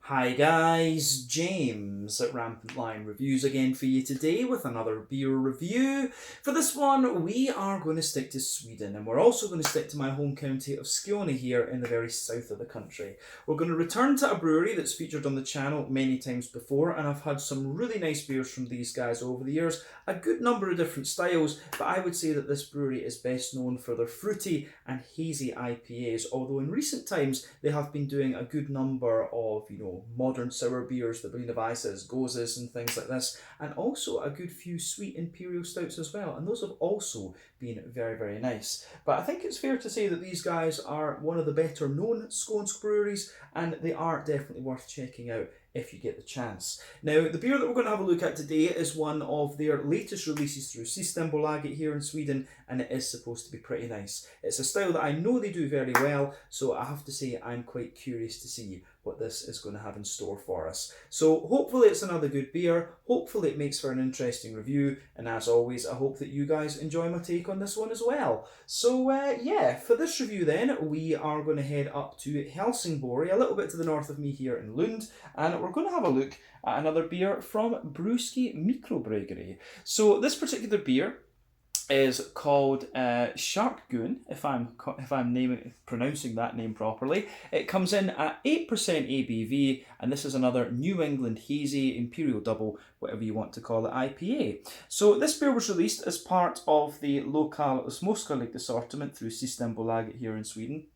Hi guys, James at Rampant Lion Reviews again for you today with another beer review. For this one, we are going to stick to Sweden, and we're also going to stick to my home county of Skåne here in the very south of the country. We're going to return to a brewery that's featured on the channel many times before, and I've had some really nice beers from these guys over the years. A good number of different styles, but I would say that this brewery is best known for their fruity and hazy IPAs, although in recent times they have been doing a good number of, modern sour beers, the Berliner Weisses, Goses and things like this, and also a good few sweet imperial stouts as well, and those have also been very, very nice. But I think it's fair to say that these guys are one of the better known Skånsk breweries, and they are definitely worth checking out if you get the chance. Now, the beer that we're going to have a look at today is one of their latest releases through Systembolaget here in Sweden, and it is supposed to be pretty nice. It's a style that I know they do very well, so I have to say I'm quite curious to see what this is going to have in store for us. So hopefully it's another good beer, hopefully it makes for an interesting review, and as always I hope that you guys enjoy my take on this one as well. So for this review then, we are going to head up to Helsingborg, a little bit to the north of me here in Lund, and we're going to have a look at another beer from Brewski Mikrobryggeri. So this particular beer is called Sharkguin, if I'm pronouncing that name properly. It comes in at 8% ABV, and this is another New England Hazy Imperial Double, whatever you want to call it, IPA. So this beer was released as part of the Lokal Småskalig assortment through Systembolaget here in Sweden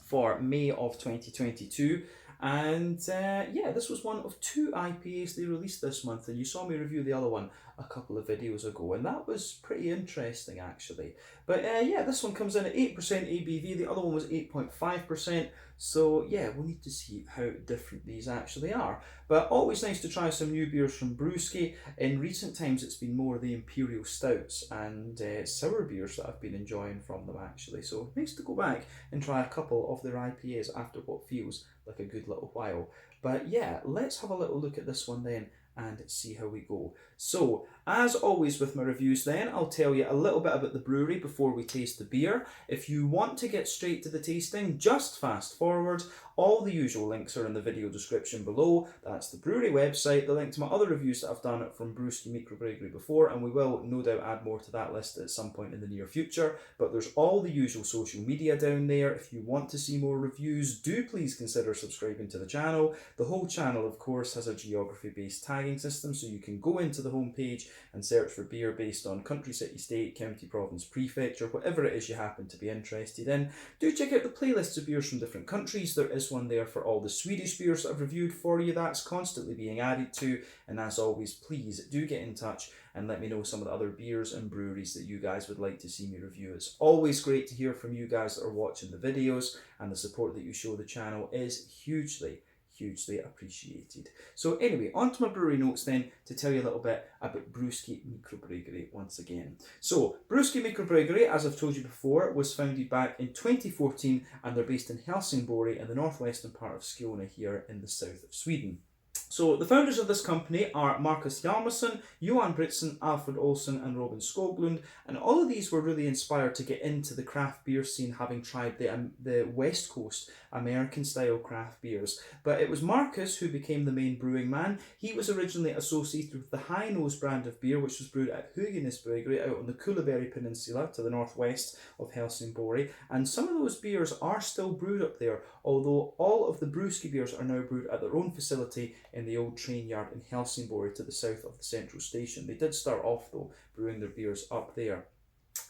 for May of 2022. And this was one of two IPAs they released this month, and you saw me review the other one a couple of videos ago, and that was pretty interesting actually. But this one comes in at 8% ABV, the other one was 8.5%, so yeah, we'll need to see how different these actually are. But always nice to try some new beers from Brewski. In recent times it's been more the imperial stouts and sour beers that I've been enjoying from them actually, so nice to go back and try a couple of their IPAs after what feels like a good little while. But yeah, let's have a little look at this one then and see how we go. So, as always with my reviews then, I'll tell you a little bit about the brewery before we taste the beer. If you want to get straight to the tasting, just fast forward. All the usual links are in the video description below. That's the brewery website, the link to my other reviews that I've done from Brewski Mikrobryggeri before, and we will no doubt add more to that list at some point in the near future. But there's all the usual social media down there. If you want to see more reviews, do please consider subscribing to the channel. The whole channel, of course, has a geography-based tagging system, so you can go into the homepage and search for beer based on country, city, state, county, province, prefecture, whatever it is you happen to be interested in. Do check out the playlists of beers from different countries. There is one there for all the Swedish beers that I've reviewed for you. That's constantly being added to. And as always, please do get in touch and let me know some of the other beers and breweries that you guys would like to see me review. It's always great to hear from you guys that are watching the videos, and the support that you show the channel is hugely appreciated. So anyway, on to my brewery notes then, to tell you a little bit about Brewski Mikrobryggeri once again. So, Brewski Mikrobryggeri, as I've told you before, was founded back in 2014, and they're based in Helsingborg in the northwestern part of Skåne here in the south of Sweden. So the founders of this company are Marcus Hjalmarsson, Johan Britsen, Alfred Olsson and Robin Skoglund, and all of these were really inspired to get into the craft beer scene, having tried the West Coast American style craft beers. But it was Marcus who became the main brewing man. He was originally associated with the High Nose brand of beer, which was brewed at Hugines Brewery out on the Kullaberg Peninsula to the northwest of Helsingborg, and some of those beers are still brewed up there, although all of the Brewski beers are now brewed at their own facility in the old train yard in Helsingborg to the south of the central station. They did start off though brewing their beers up there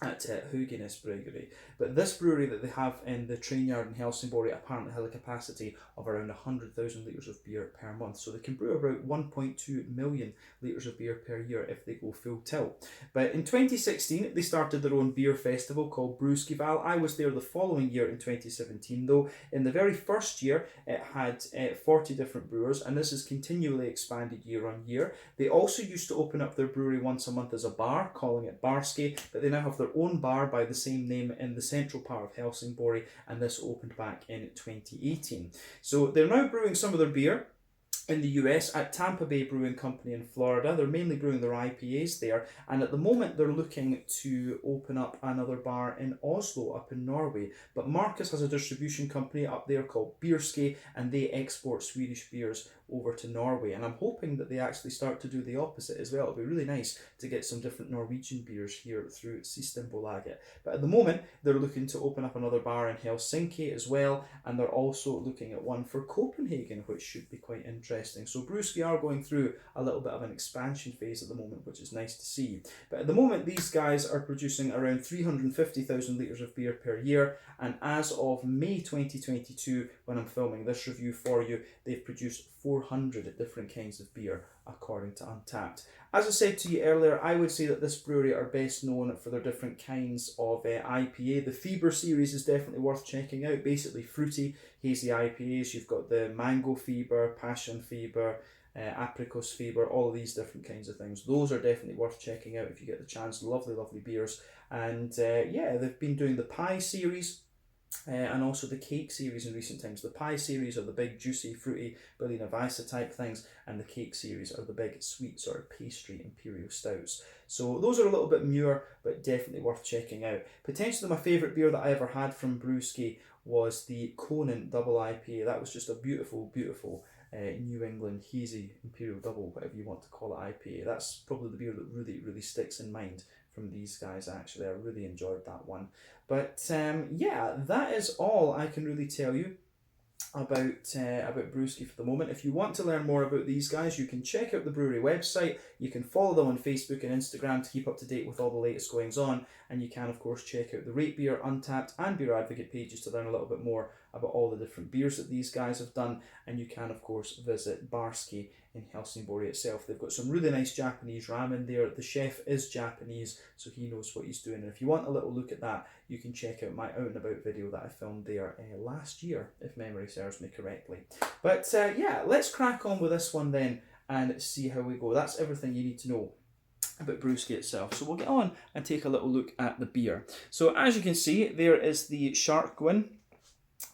at Hugines Brewery. But this brewery that they have in the train yard in Helsingborg apparently has a capacity of around 100,000 litres of beer per month. So they can brew about 1.2 million litres of beer per year if they go full tilt. But in 2016, they started their own beer festival called Brewskival. I was there the following year in 2017 though. In the very first year, it had 40 different brewers, and this has continually expanded year on year. They also used to open up their brewery once a month as a bar, calling it Barski, but they now have their own bar by the same name in the central part of Helsingborg, and this opened back in 2018. So they're now brewing some of their beer in the US at Tampa Bay Brewing Company in Florida. They're mainly brewing their IPAs there, and at the moment they're looking to open up another bar in Oslo up in Norway. But Marcus has a distribution company up there called Brewski, and they export Swedish beers over to Norway, and I'm hoping that they actually start to do the opposite as well. It'll be really nice to get some different Norwegian beers here through Systembolaget. But at the moment they're looking to open up another bar in Helsinki as well, and they're also looking at one for Copenhagen, which should be quite interesting. So Brewski are going through a little bit of an expansion phase at the moment, which is nice to see. But at the moment these guys are producing around 350,000 litres of beer per year, and as of May 2022, when I'm filming this review for you, they've produced 400 different kinds of beer according to Untappd. As I said to you earlier, I would say that this brewery are best known for their different kinds of IPA. The Fever series is definitely worth checking out. Basically fruity, hazy IPAs. You've got the Mango Fever, Passion Fever, Apricot Fever, all of these different kinds of things. Those are definitely worth checking out if you get the chance. Lovely, lovely beers. And yeah, they've been doing the Pie series, and also the cake series in recent times. The pie series are the big juicy fruity Berliner Weisse type things, and the cake series are the big sweet sort of pastry imperial stouts. So those are a little bit newer, but definitely worth checking out. Potentially my favourite beer that I ever had from Brewski was the Conan Double IPA. That was just a beautiful, beautiful New England hazy imperial double, whatever you want to call it, IPA. That's probably the beer that really, really sticks in mind from these guys. Actually, I really enjoyed that one. But yeah, that is all I can really tell you about Brewski for the moment. If you want to learn more about these guys, you can check out the brewery website. You can follow them on Facebook and Instagram to keep up to date with all the latest goings on, and you can of course check out the Rate Beer, Untappd and Beer Advocate pages to learn a little bit more about all the different beers that these guys have done. And you can of course visit Brewski in Helsingborg itself. They've got some really nice Japanese ramen there. The chef is Japanese, so he knows what he's doing. And if you want a little look at that, you can check out my out and about video that I filmed there last year, if memory serves me correctly. But yeah, let's crack on with this one then and see how we go. That's everything you need to know about Brewski itself. So we'll get on and take a little look at the beer. So as you can see, there is the Sharkguin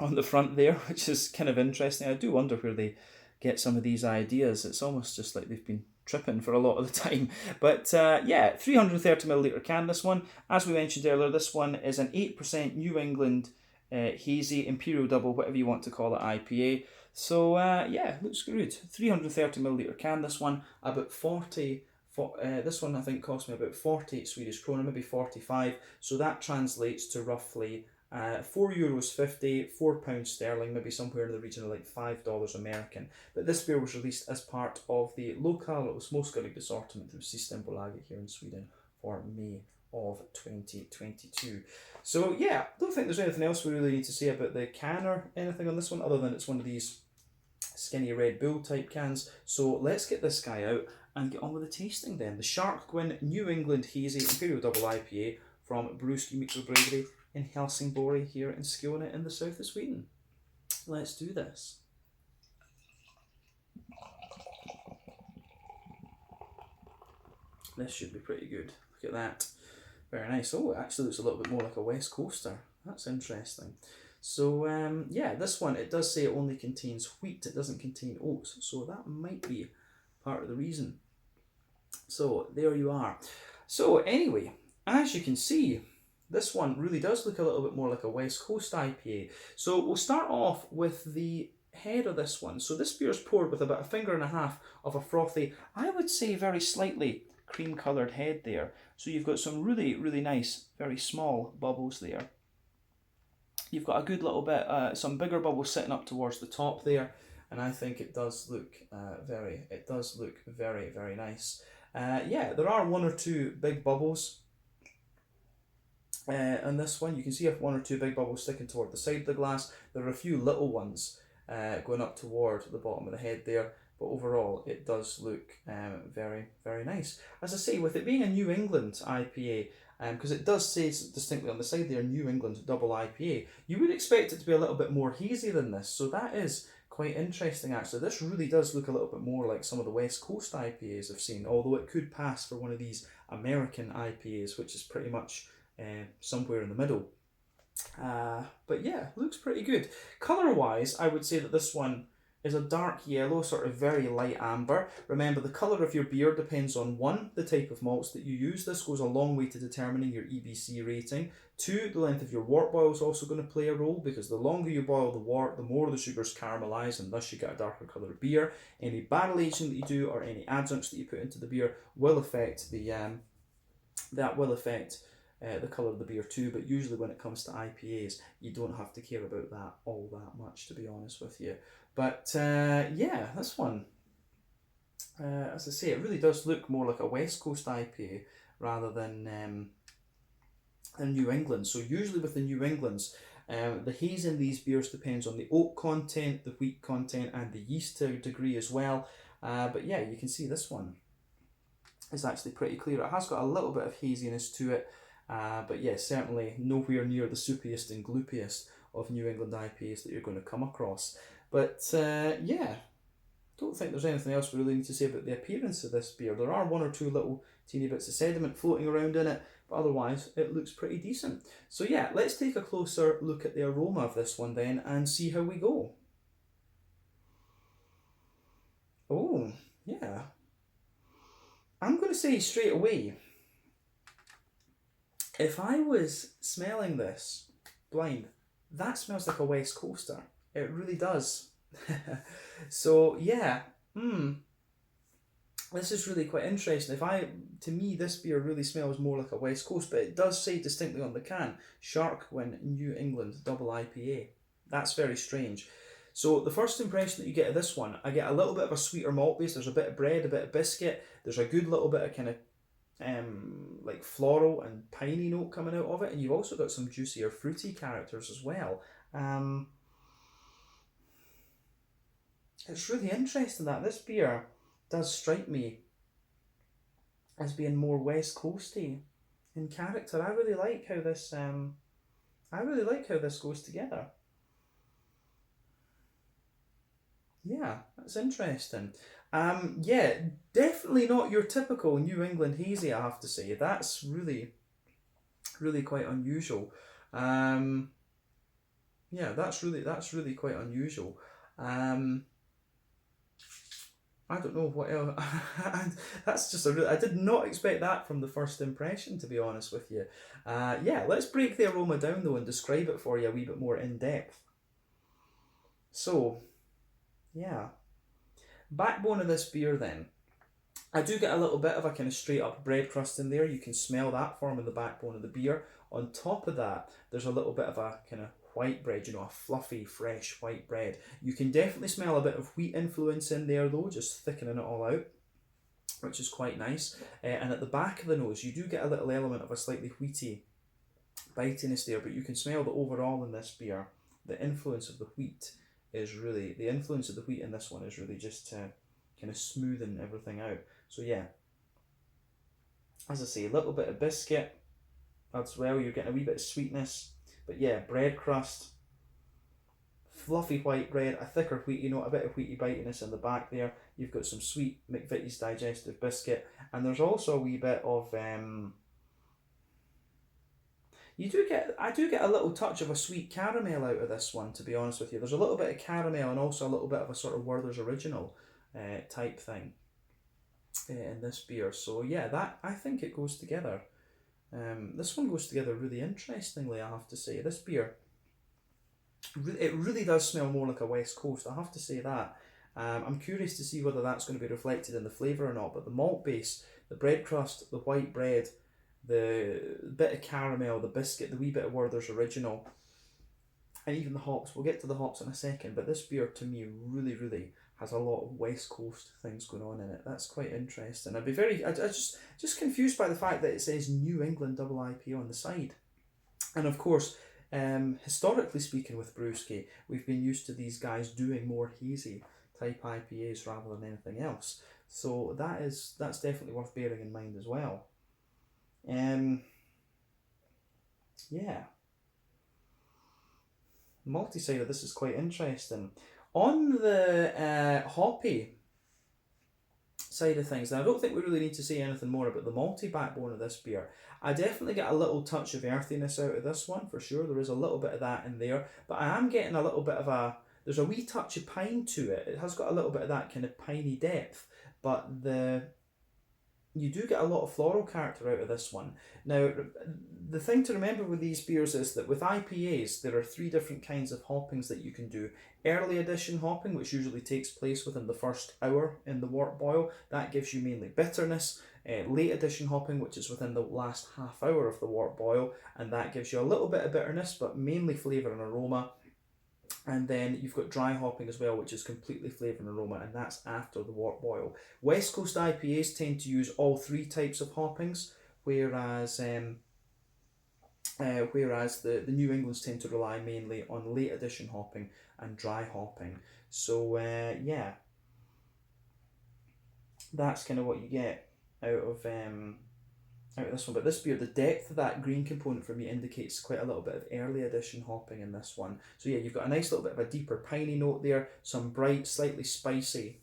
on the front there, which is kind of interesting. I do wonder where they get some of these ideas. It's almost just like they've been tripping for a lot of the time. But yeah, 330ml can, this one. As we mentioned earlier, this one is an 8% New England hazy imperial double, whatever you want to call it, IPA. So yeah, looks good. 330ml can, this one. About 40. This one I think cost me about 40 Swedish krona, maybe 45. So that translates to roughly €4.50, £4 sterling, maybe somewhere in the region of like $5 American. But this beer was released as part of the Lokal Småskalig assortment through Systembolaget here in Sweden for May of 2022. So yeah, don't think there's anything else we really need to say about the can or anything on this one, other than it's one of these skinny Red Bull type cans. So let's get this guy out and get on with the tasting then. The Sharkguin New England Hazy Imperial Double IPA from Brewski Mikrobryggeri in Helsingborg here in Skåne in the south of Sweden. Let's do this. This should be pretty good. Look at that. Very nice. Oh, it actually looks a little bit more like a West Coaster. That's interesting. So yeah, this one, it does say it only contains wheat. It doesn't contain oats. So that might be part of the reason. So there you are. So anyway, as you can see, this one really does look a little bit more like a West Coast IPA. So we'll start off with the head of this one. So this beer is poured with about 1.5 fingers of a frothy, I would say very slightly cream coloured head there. So you've got some really, really nice, very small bubbles there. You've got a good little bit, some bigger bubbles sitting up towards the top there. And I think it does look very, very nice. Yeah, there are 1 or 2 big bubbles. On this one, you can see 1 or 2 big bubbles sticking toward the side of the glass. There are a few little ones going up toward the bottom of the head there, but overall it does look very, very nice. As I say, with it being a New England IPA, because it does say distinctly on the side there, New England Double IPA, you would expect it to be a little bit more hazy than this, so that is quite interesting actually. This really does look a little bit more like some of the West Coast IPAs I've seen, although it could pass for one of these American IPAs, which is pretty much somewhere in the middle. But yeah, looks pretty good. Colour wise, I would say that this one is a dark yellow, sort of very light amber. Remember, the colour of your beer depends on 1, the type of malts that you use. This goes a long way to determining your EBC rating. 2, the length of your wort boil is also going to play a role, because the longer you boil the wort, the more the sugars caramelise, and thus you get a darker coloured beer. Any barrel aging that you do or any adjuncts that you put into the beer will affect the the colour of the beer too, but usually when it comes to IPAs, you don't have to care about that all that much, to be honest with you. But yeah, this one, as I say, it really does look more like a West Coast IPA rather than New England. So usually with the New Englands, the haze in these beers depends on the oak content, the wheat content, and the yeast to a degree as well. But yeah, you can see this one is actually pretty clear. It has got a little bit of haziness to it, but yeah, certainly nowhere near the soupiest and gloopiest of New England IPAs that you're going to come across. But yeah, don't think there's anything else we really need to say about the appearance of this beer. There are 1 or 2 little teeny bits of sediment floating around in it, but otherwise it looks pretty decent. So yeah, let's take a closer look at the aroma of this one then and see how we go. Oh, yeah. I'm going to say straight away, if I was smelling this blind, that smells like a West Coaster. It really does. So yeah, this is really quite interesting. To me, this beer really smells more like a West Coast, but it does say distinctly on the can, Sharkguin New England Double IPA. That's very strange. So the first impression that you get of this one, I get a little bit of a sweeter malt base. There's a bit of bread, a bit of biscuit. There's a good little bit of kind of like floral and piney note coming out of it, and you've also got some juicier fruity characters as well. It's really interesting that this beer does strike me as being more West Coasty in character. I really like how this goes together. Yeah, that's interesting. Yeah, definitely not your typical New England hazy, I have to say. That's really, really quite unusual. Yeah, that's really quite unusual. I don't know what else. That's just I did not expect that from the first impression, to be honest with you. Yeah, let's break the aroma down though and describe it for you a wee bit more in depth. So, yeah. Backbone of this beer then. I do get a little bit of a kind of straight up bread crust in there. You can smell that forming the backbone of the beer. On top of that, there's a little bit of a kind of white bread, a fluffy, fresh white bread. You can definitely smell a bit of wheat influence in there though, just thickening it all out, which is quite nice. And at the back of the nose, you do get a little element of a slightly wheaty bitiness there, but you can smell that overall in this beer, the influence of the wheat in this one is really just kind of smoothing everything out. So yeah, as I say, a little bit of biscuit as well. You're getting a wee bit of sweetness, but yeah, bread crust, fluffy white bread, a thicker wheaty note, a bit of wheaty bitiness in the back there. You've got some sweet McVitie's digestive biscuit, and there's also a wee bit of I do get a little touch of a sweet caramel out of this one, to be honest with you. There's a little bit of caramel and also a little bit of a sort of Werther's Original type thing in this beer. So yeah, that I think it goes together. This one goes together really interestingly, I have to say. This beer, it really does smell more like a West Coast, I have to say that. I'm curious to see whether that's going to be reflected in the flavour or not, but the malt base, the bread crust, the white bread, the bit of caramel, the biscuit, the wee bit of Werther's Original, and even the hops. We'll get to the hops in a second, but this beer to me really, really has a lot of West Coast things going on in it. That's quite interesting. I'd be I just confused by the fact that it says New England Double IPA on the side. And of course, historically speaking with Brewski, we've been used to these guys doing more hazy type IPAs rather than anything else. So that's definitely worth bearing in mind as well. Yeah. Multi-side of this is quite interesting. On the hoppy side of things, now I don't think we really need to say anything more about the malty backbone of this beer. I definitely get a little touch of earthiness out of this one, for sure. There is a little bit of that in there, but I am getting a little bit of there's a wee touch of pine to it. It has got a little bit of that kind of piney depth, but you do get a lot of floral character out of this one. Now, the thing to remember with these beers is that with IPAs, there are 3 different kinds of hoppings that you can do. Early edition hopping, which usually takes place within the first hour in the wort boil, that gives you mainly bitterness. Late edition hopping, which is within the last half hour of the wort boil, and that gives you a little bit of bitterness, but mainly flavour and aroma. And then you've got dry hopping as well, which is completely flavour and aroma, and that's after the wort boil. West Coast IPAs tend to use all 3 types of hoppings, whereas the New Englands tend to rely mainly on late edition hopping and dry hopping. So yeah, that's kind of what you get out of this one. But this beer, the depth of that green component for me indicates quite a little bit of early edition hopping in this one. So yeah, you've got a nice little bit of a deeper piney note there, some bright, slightly spicy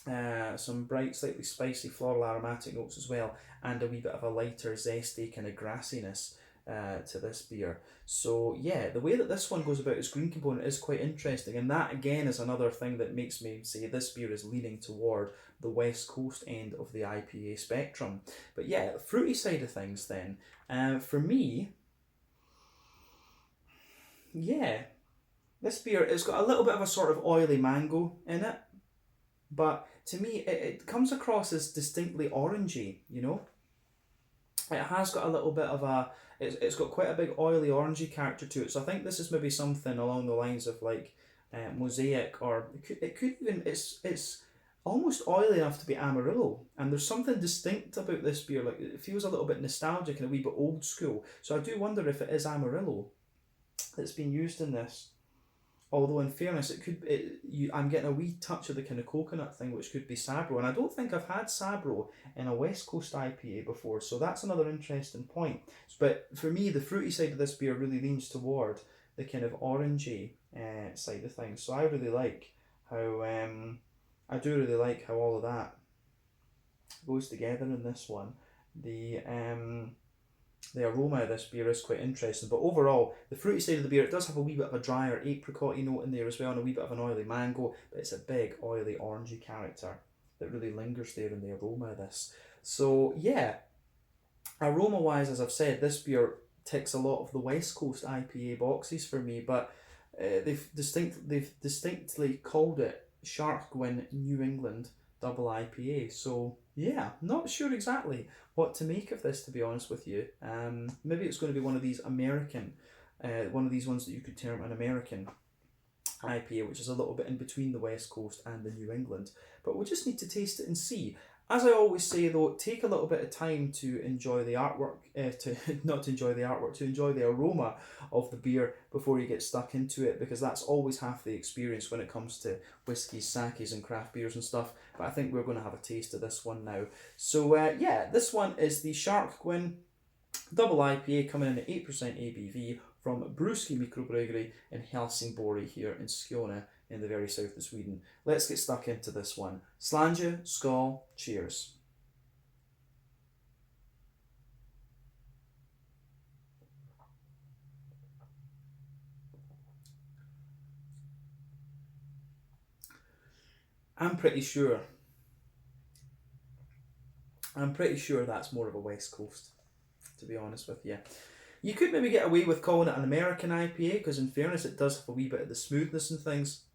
floral aromatic notes as well, and a wee bit of a lighter, zesty kind of grassiness to this beer. So yeah, the way that this one goes about its green component is quite interesting, and that again is another thing that makes me say this beer is leaning toward the West Coast end of the IPA spectrum. But yeah, the fruity side of things then, for me, yeah, this beer, it's got a little bit of a sort of oily mango in it, but to me it comes across as distinctly orangey, you know. It has got a little bit of a, it's got quite a big oily orangey character to it. So I think this is maybe something along the lines of like Mosaic, or it could even, it's almost oily enough to be Amarillo. And there's something distinct about this beer, like it feels a little bit nostalgic and a wee bit old school. So I do wonder if it is Amarillo that's been used in this. Although in fairness, I'm getting a wee touch of the kind of coconut thing, which could be Sabro, and I don't think I've had Sabro in a West Coast IPA before, so that's another interesting point. But for me, the fruity side of this beer really leans toward the kind of orangey side of things. So I really like how all of that goes together in this one. The aroma of this beer is quite interesting, but overall, the fruity side of the beer, it does have a wee bit of a drier apricot-y note in there as well, and a wee bit of an oily mango, but it's a big, oily, orangey character that really lingers there in the aroma of this. So, yeah, aroma-wise, as I've said, this beer ticks a lot of the West Coast IPA boxes for me, but they've distinctly called it Sharkguin New England Double IPA, so yeah, not sure exactly what to make of this, to be honest with you. Maybe it's going to be one of these American, one of these ones that you could term an American IPA, which is a little bit in between the West Coast and the New England. But we'll just need to taste it and see. As I always say though, take a little bit of time to enjoy the artwork, to enjoy the aroma of the beer before you get stuck into it, because that's always half the experience when it comes to whiskies, sakes and craft beers and stuff. But I think we're going to have a taste of this one now. So yeah, this one is the Sharkguin Double IPA, coming in at 8% ABV from Brewski Mikrobryggeri in Helsingborg here in Skåne, in the very south of Sweden. Let's get stuck into this one. Slange, skål, cheers. I'm pretty sure that's more of a West Coast, to be honest with you. You could maybe get away with calling it an American IPA, because in fairness it does have a wee bit of the smoothness and things,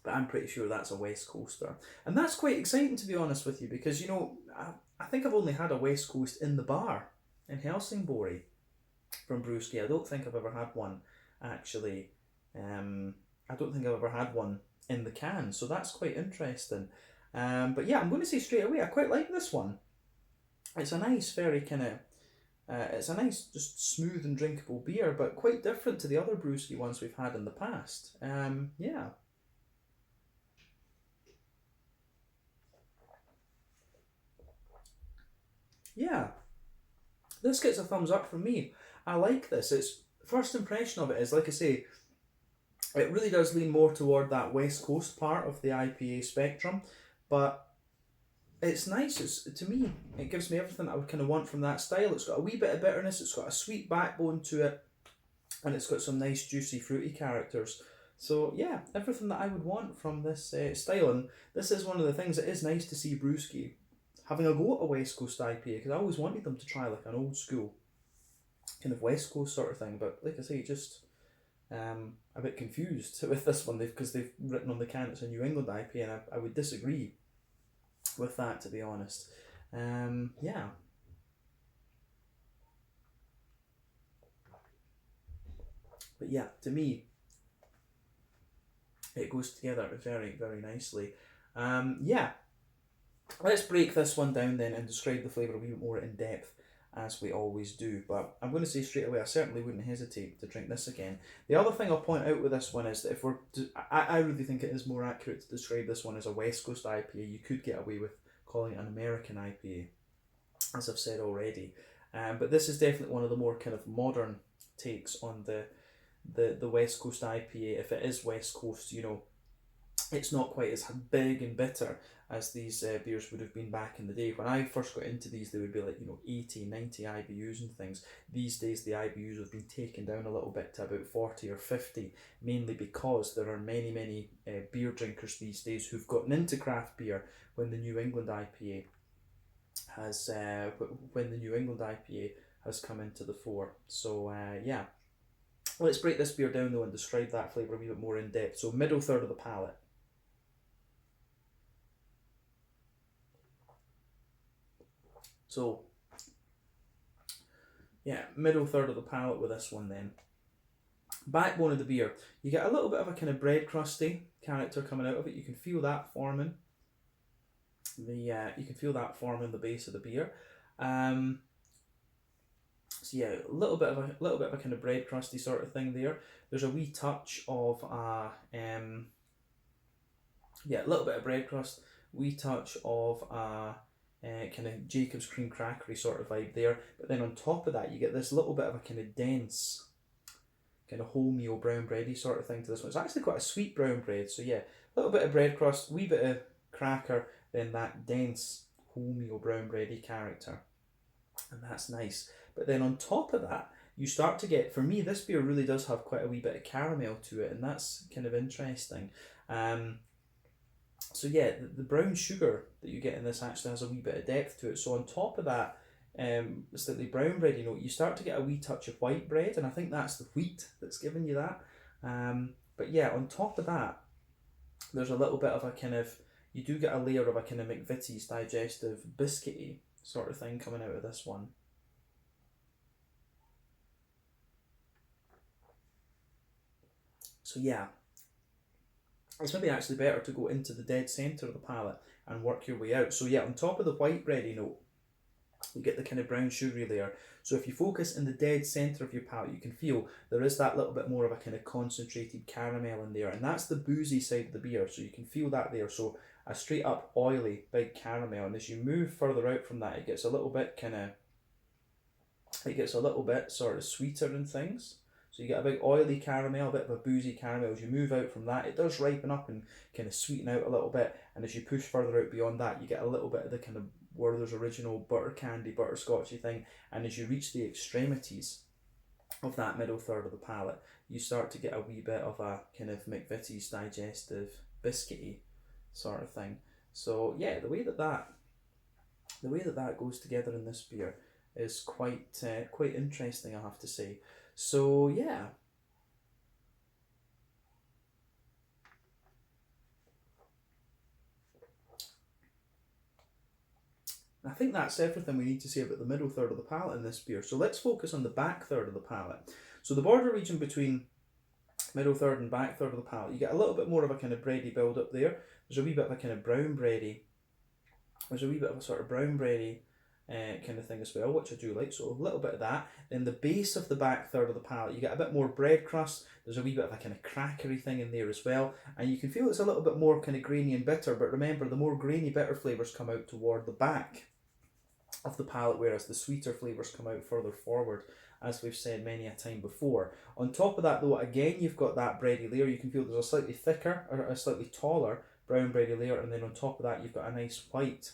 but I'm pretty sure that's a West Coaster. And that's quite exciting, to be honest with you, because, you know, I think I've only had a West Coast in the bar in Helsingborg from Brewski. I don't think I've ever had one, actually. I don't think I've ever had one in the can, so that's quite interesting. But yeah, I'm going to say straight away, I quite like this one. It's a nice, very kind of, it's a nice, just smooth and drinkable beer, but quite different to the other Brewski ones we've had in the past. Yeah. Yeah, this gets a thumbs up from me. I like this. Its first impression of it is, like I say, it really does lean more toward that West Coast part of the IPA spectrum, but it's nice. To me, it gives me everything I would kind of want from that style. It's got a wee bit of bitterness, it's got a sweet backbone to it, and it's got some nice juicy fruity characters. So yeah, everything that I would want from this style, and this is one of the things that is nice to see Brewski having a go at a West Coast IPA, because I always wanted them to try like an old school kind of West Coast sort of thing, but like I say, just a bit confused with this one, because they've written on the can it's a New England IPA, and I would disagree with that, to be honest. Yeah. But yeah, to me, it goes together very, very nicely. Yeah, let's break this one down then and describe the flavour a wee bit more in depth, as we always do. But I'm going to say straight away, I certainly wouldn't hesitate to drink this again. The other thing I'll point out with this one is that if we're, I really think it is more accurate to describe this one as a West Coast IPA. You could get away with calling it an American IPA, as I've said already. But this is definitely one of the more kind of modern takes on the West Coast IPA. If it is West Coast, you know, it's not quite as big and bitter as these beers would have been back in the day. When I first got into these, they would be like, you know, 80, 90 IBUs and things. These days, the IBUs have been taken down a little bit to about 40 or 50, mainly because there are many, many beer drinkers these days who've gotten into craft beer when the New England IPA has come into the fore. So yeah, let's break this beer down though and describe that flavour a wee bit more in depth. So middle third of the palate. So yeah, middle third of the palate with this one then. Backbone of the beer, you get a little bit of a kind of bread crusty character coming out of it. You can feel that forming. You can feel that forming the base of the beer. So yeah, a little bit of a kind of bread crusty sort of thing there. There's a wee touch of a little bit of bread crust, wee touch of a kind of Jacob's cream crackery sort of vibe there. But then on top of that, you get this little bit of a kind of dense, kind of wholemeal brown bready sort of thing to this one. It's actually quite a sweet brown bread. So yeah, a little bit of bread crust, wee bit of cracker, then that dense wholemeal brown bready character, and that's nice. But then on top of that, you start to get, for me, this beer really does have quite a wee bit of caramel to it, and that's kind of interesting. So yeah, the brown sugar that you get in this actually has a wee bit of depth to it. So on top of that, slightly brown bread, you know, you start to get a wee touch of white bread, and I think that's the wheat that's giving you that. But yeah, on top of that, there's a little bit of a kind of, you do get a layer of a kind of McVitie's digestive biscuity sort of thing coming out of this one. So yeah, it's maybe actually better to go into the dead centre of the palate and work your way out. So yeah, on top of the white bready note, you get the kind of brown sugary layer. So if you focus in the dead centre of your palate, you can feel there is that little bit more of a kind of concentrated caramel in there, and that's the boozy side of the beer, so you can feel that there. So a straight up oily big caramel, and as you move further out from that, it gets a little bit sort of sweeter and things. So you get a big oily caramel, a bit of a boozy caramel. As you move out from that, it does ripen up and kind of sweeten out a little bit. And as you push further out beyond that, you get a little bit of the kind of Werther's original butter candy, butterscotchy thing. And as you reach the extremities of that middle third of the palate, you start to get a wee bit of a kind of McVitie's digestive biscuity sort of thing. So yeah, the way that goes together in this beer is quite interesting, I have to say. So yeah, I think that's everything we need to say about the middle third of the palate in this beer. So let's focus on the back third of the palate. So the border region between middle third and back third of the palate, you get a little bit more of a kind of bready build up there. There's a wee bit of a kind of brown bready. There's a wee bit of a sort of brown bready kind of thing as well, which I do like, so a little bit of that. Then the base of the back third of the palate, you get a bit more bread crust. There's a wee bit of a kind of crackery thing in there as well, and you can feel it's a little bit more kind of grainy and bitter, but remember, the more grainy bitter flavours come out toward the back of the palate, whereas the sweeter flavours come out further forward, as we've said many a time before. On top of that though, again, you've got that bready layer. You can feel there's a slightly thicker, or a slightly taller brown bready layer, and then on top of that you've got a nice white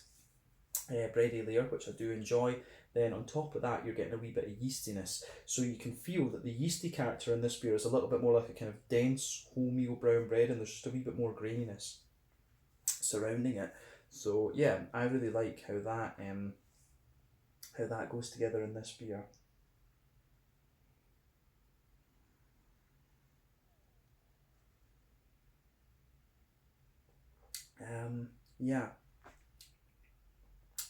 bready layer, which I do enjoy. then on top of that you're getting a wee bit of yeastiness. So you can feel that the yeasty character in this beer is a little bit more like a kind of dense wholemeal brown bread, and there's just a wee bit more graininess surrounding it. So yeah, I really like how that goes together in this beer. Yeah.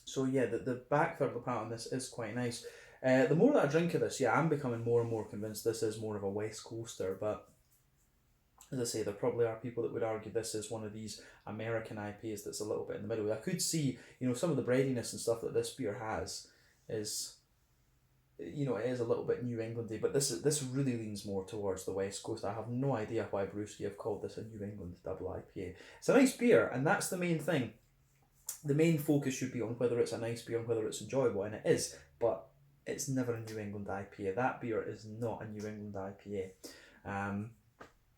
So yeah, the back third of the palate on this is quite nice. The more that I drink of this, yeah, I'm becoming more and more convinced this is more of a West Coaster. But as I say, there probably are people that would argue this is one of these American IPAs that's a little bit in the middle. I could see, some of the breadiness and stuff that this beer has is, it is a little bit New Englandy, but this really leans more towards the West Coast. I have no idea why Brewski have called this a New England double IPA. It's a nice beer, and that's the main thing. The main focus should be on whether it's a nice beer and whether it's enjoyable, and it is, but it's never a New England IPA. That beer is not a New England IPA.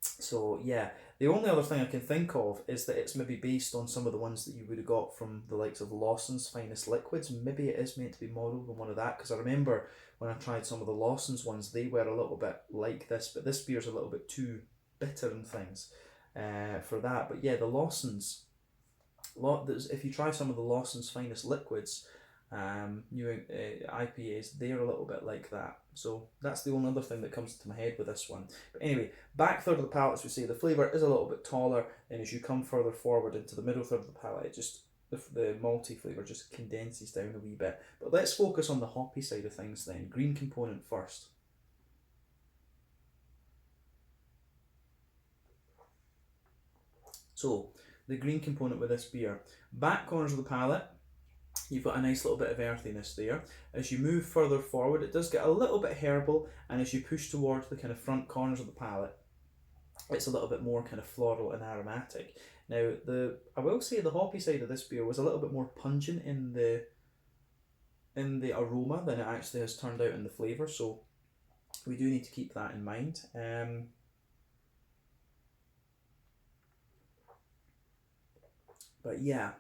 So yeah, the only other thing I can think of is that it's maybe based on some of the ones that you would have got from the likes of Lawson's Finest Liquids. Maybe it is meant to be modelled on one of that, because I remember when I tried some of the Lawson's ones, they were a little bit like this, but this beer's a little bit too bitter and things for that. But yeah, the Lawson's, if you try some of the Lawson's Finest Liquids new IPAs, they're a little bit like that. So that's the only other thing that comes to my head with this one. But anyway, back third of the palate, as we say, the flavour is a little bit taller, and as you come further forward into the middle third of the palate, it just the malty flavour just condenses down a wee bit. But let's focus on the hoppy side of things then. Green component first. So the green component with this beer, back corners of the palate, you've got a nice little bit of earthiness there. As you move further forward, it does get a little bit herbal, and as you push towards the kind of front corners of the palate, it's a little bit more kind of floral and aromatic. Now, I will say the hoppy side of this beer was a little bit more pungent in the aroma than it actually has turned out in the flavour, so we do need to keep that in mind. But yeah,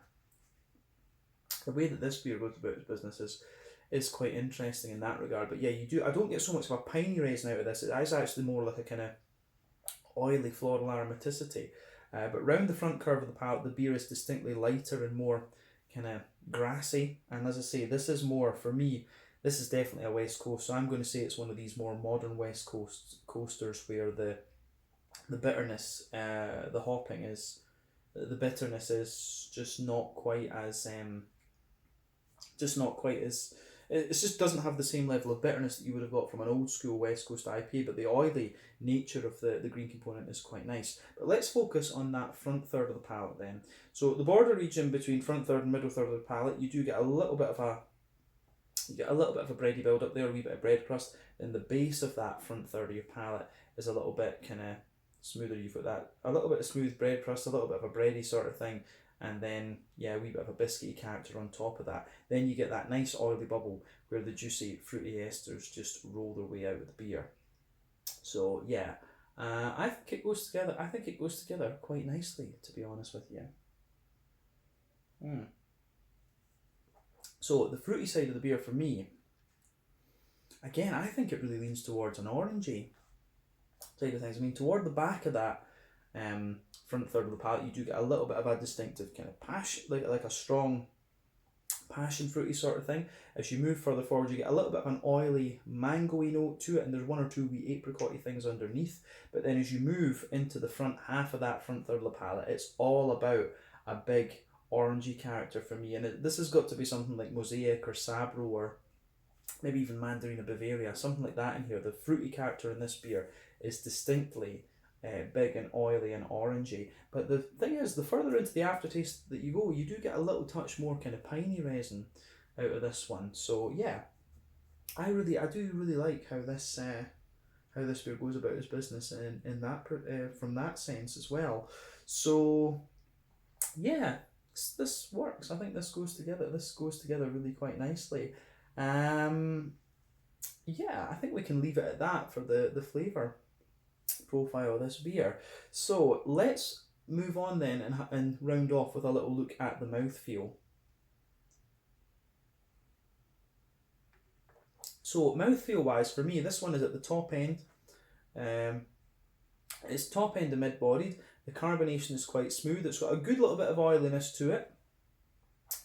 the way that this beer goes about its business is quite interesting in that regard. But yeah, I don't get so much of a piney resin out of this. It is actually more like a kind of oily floral aromaticity. But round the front curve of the palate, the beer is distinctly lighter and more kind of grassy. And as I say, this is more, for me, this is definitely a West Coast. So I'm going to say it's one of these more modern West Coast coasters where the bitterness, the hopping is, the bitterness is just not quite as it just doesn't have the same level of bitterness that you would have got from an old school West Coast IPA, but the oily nature of the green component is quite nice. But let's focus on that front third of the palate then. So the border region between front third and middle third of the palate, you do get a little bit of a bready build up there, a wee bit of bread crust. Then the base of that front third of your palate is a little bit kind of smoother. You've got that, a little bit of smooth bread crust, a little bit of a bready sort of thing, and then yeah, a wee bit of a biscuity character on top of that. Then you get that nice oily bubble where the juicy fruity esters just roll their way out of the beer. So yeah, I think it goes together. I think it goes together quite nicely, to be honest with you. So the fruity side of the beer for me, again, I think it really leans towards an orangey side of things. I mean, toward the back of that front third of the palate, you do get a little bit of a distinctive kind of passion, like a strong passion fruity sort of thing. As you move further forward, you get a little bit of an oily mangoey note to it, and there's one or two wee apricot-y things underneath. But then as you move into the front half of that front third of the palate, it's all about a big orangey character for me. And this has got to be something like Mosaic or Sabro, or maybe even Mandarina Bavaria, something like that in here. The fruity character in this beer is distinctly big and oily and orangey. But the thing is, the further into the aftertaste that you go, you do get a little touch more kind of piney resin out of this one. So yeah, I do really like how this beer goes about its business in that from that sense as well. So yeah, this works. I think this goes together. This goes together really quite nicely. Yeah, I think we can leave it at that for the flavour profile of this beer. So let's move on then and round off with a little look at the mouthfeel. So mouthfeel wise, for me, this one is at the top end. It's top end and mid-bodied. The carbonation is quite smooth. It's got a good little bit of oiliness to it.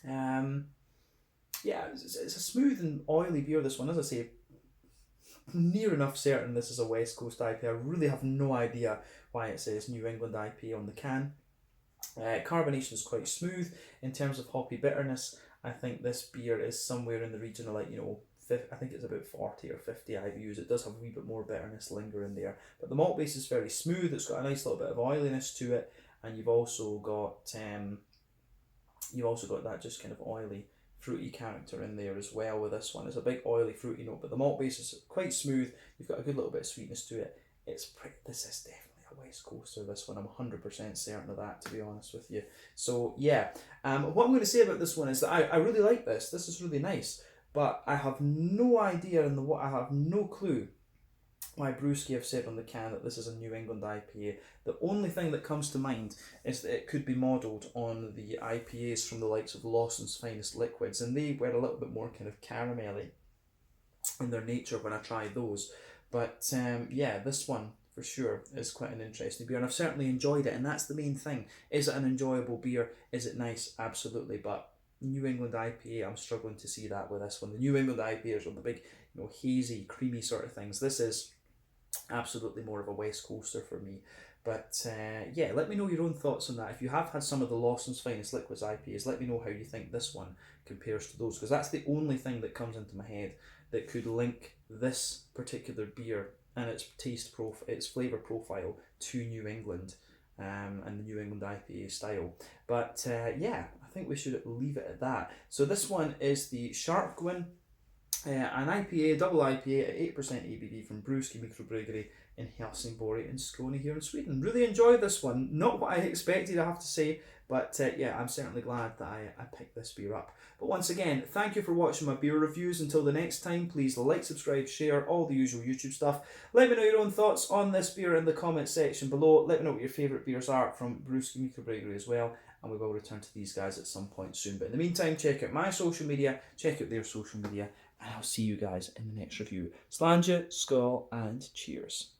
Yeah, it's a smooth and oily beer, this one. As I say, near enough certain this is a West Coast IPA. I really have no idea why it says New England IPA on the can. Carbonation is quite smooth. In terms of hoppy bitterness, I think this beer is somewhere in the region of, like, you know, I think it's about 40 or 50 IBUs. It does have a wee bit more bitterness lingering there, but the malt base is very smooth. It's got a nice little bit of oiliness to it, and you've also got that just kind of oily, fruity character in there as well with this one. It's a big oily, fruity note, but the malt base is quite smooth. You've got a good little bit of sweetness to it. This is definitely a West Coaster, this one. I'm 100% certain of that, to be honest with you. So yeah, what I'm going to say about this one is that I really like this. This is really nice. But I have no idea I have no clue why Brewski have said on the can that this is a New England IPA. The only thing that comes to mind is that it could be modelled on the IPAs from the likes of Lawson's Finest Liquids, and they were a little bit more kind of caramelly in their nature when I tried those. But yeah, this one for sure is quite an interesting beer, and I've certainly enjoyed it, and that's the main thing. Is it an enjoyable beer? Is it nice? Absolutely, but New England IPA, I'm struggling to see that with this one. The New England IPAs are the big, you know, hazy, creamy sort of things. This is absolutely more of a West Coaster for me. But yeah, let me know your own thoughts on that. If you have had some of the Lawson's Finest Liquids IPAs, let me know how you think this one compares to those, because that's the only thing that comes into my head that could link this particular beer and its its flavour profile to New England. And the New England IPA style. But yeah, I think we should leave it at that. So this one is the Sharkguin, an IPA, double IPA at 8% ABV from Brewski Mikrobryggeri in Helsingborg in Skåne here in Sweden. Really enjoyed this one. Not what I expected, I have to say, but yeah, I'm certainly glad that I picked this beer up. But once again, thank you for watching my beer reviews. Until the next time, please like, subscribe, share, all the usual YouTube stuff. Let me know your own thoughts on this beer in the comments section below. Let me know what your favourite beers are from Brewski Mikrobryggeri as well, and we will return to these guys at some point soon. But in the meantime, check out my social media, check out their social media, and I'll see you guys in the next review. Slàinte, skål, and cheers.